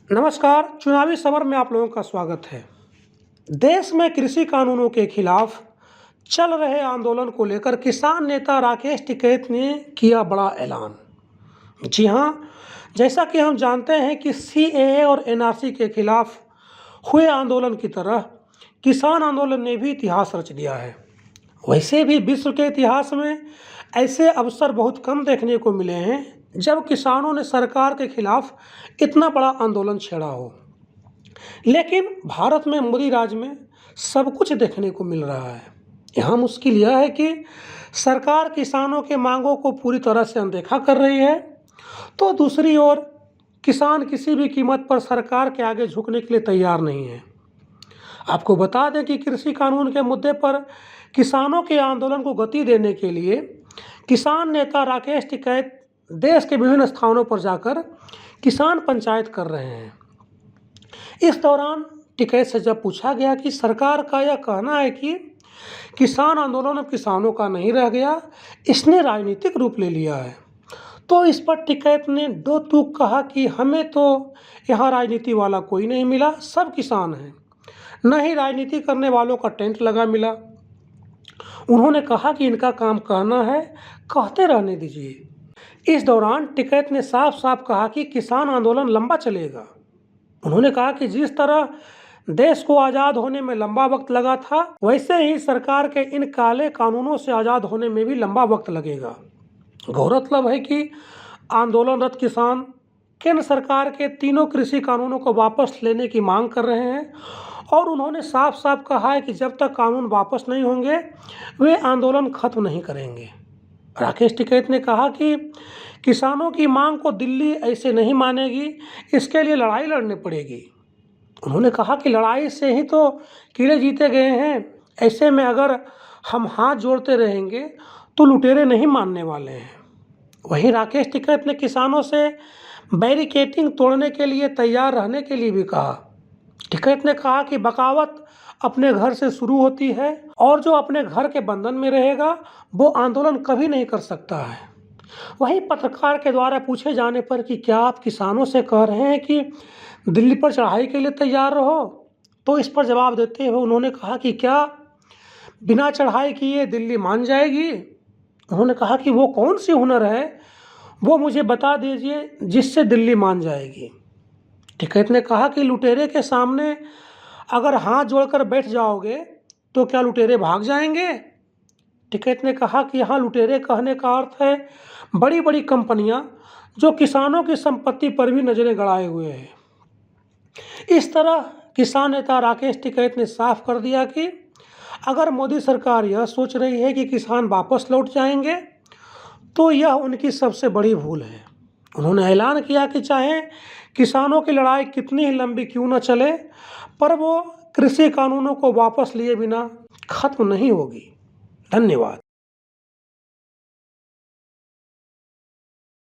नमस्कार। चुनावी सवर में आप लोगों का स्वागत है। देश में कृषि कानूनों के खिलाफ चल रहे आंदोलन को लेकर किसान नेता राकेश टिकैत ने किया बड़ा ऐलान। जी हां, जैसा कि हम जानते हैं कि सीएए और एनआरसी के खिलाफ हुए आंदोलन की तरह किसान आंदोलन ने भी इतिहास रच दिया है। वैसे भी विश्व के इतिहास में ऐसे अवसर बहुत कम देखने को मिले हैं जब किसानों ने सरकार के खिलाफ इतना बड़ा आंदोलन छेड़ा हो। लेकिन भारत में मोदी राज में सब कुछ देखने को मिल रहा है। यहाँ मुश्किल यह है कि सरकार किसानों के मांगों को पूरी तरह से अनदेखा कर रही है, तो दूसरी ओर किसान किसी भी कीमत पर सरकार के आगे झुकने के लिए तैयार नहीं है। आपको बता दें कि कृषि कानून के मुद्दे पर किसानों के आंदोलन को गति देने के लिए किसान नेता राकेश टिकैत देश के विभिन्न स्थानों पर जाकर किसान पंचायत कर रहे हैं। इस दौरान टिकैत से जब पूछा गया कि सरकार का यह कहना है कि किसान आंदोलन अब किसानों का नहीं रह गया, इसने राजनीतिक रूप ले लिया है, तो इस पर टिकैत ने दो टूक कहा कि हमें तो यहाँ राजनीति वाला कोई नहीं मिला, सब किसान हैं, न ही राजनीति करने वालों का टेंट लगा मिला। उन्होंने कहा कि इनका काम कहना है, कहते रहने दीजिए। इस दौरान टिकैत ने साफ साफ कहा कि किसान आंदोलन लंबा चलेगा। उन्होंने कहा कि जिस तरह देश को आज़ाद होने में लंबा वक्त लगा था, वैसे ही सरकार के इन काले कानूनों से आज़ाद होने में भी लंबा वक्त लगेगा। गौरतलब है कि आंदोलनरत किसान केंद्र सरकार के तीनों कृषि कानूनों को वापस लेने की मांग कर रहे हैं और उन्होंने साफ साफ कहा है कि जब तक कानून वापस नहीं होंगे वे आंदोलन खत्म नहीं करेंगे। राकेश टिकैत ने कहा कि किसानों की मांग को दिल्ली ऐसे नहीं मानेगी, इसके लिए लड़ाई लड़नी पड़ेगी। उन्होंने कहा कि लड़ाई से ही तो कीड़े जीते गए हैं, ऐसे में अगर हम हाथ जोड़ते रहेंगे तो लुटेरे नहीं मानने वाले हैं। वहीं राकेश टिकैत ने किसानों से बैरिकेडिंग तोड़ने के लिए तैयार रहने के लिए भी कहा। टिकैत ने कहा कि बगावत अपने घर से शुरू होती है और जो अपने घर के बंधन में रहेगा वो आंदोलन कभी नहीं कर सकता है। वहीं पत्रकार के द्वारा पूछे जाने पर कि क्या आप किसानों से कह रहे हैं कि दिल्ली पर चढ़ाई के लिए तैयार रहो, तो इस पर जवाब देते हुए उन्होंने कहा कि क्या बिना चढ़ाई किए दिल्ली मान जाएगी। उन्होंने कहा कि वो कौन सी हुनर है, वो मुझे बता दीजिए जिससे दिल्ली मान जाएगी। टिकैत ने कहा कि लुटेरे के सामने अगर हाथ जोड़कर बैठ जाओगे तो क्या लुटेरे भाग जाएंगे। टिकैत ने कहा कि यहाँ लुटेरे कहने का अर्थ है बड़ी बड़ी कंपनियां जो किसानों की संपत्ति पर भी नजरें गड़ाए हुए हैं। इस तरह किसान नेता राकेश टिकैत ने साफ कर दिया कि अगर मोदी सरकार यह सोच रही है कि किसान वापस लौट जाएंगे तो यह उनकी सबसे बड़ी भूल है। उन्होंने ऐलान किया कि चाहे किसानों की लड़ाई कितनी ही लंबी क्यों न चले, पर वो कृषि कानूनों को वापस लिए बिना खत्म नहीं होगी। धन्यवाद।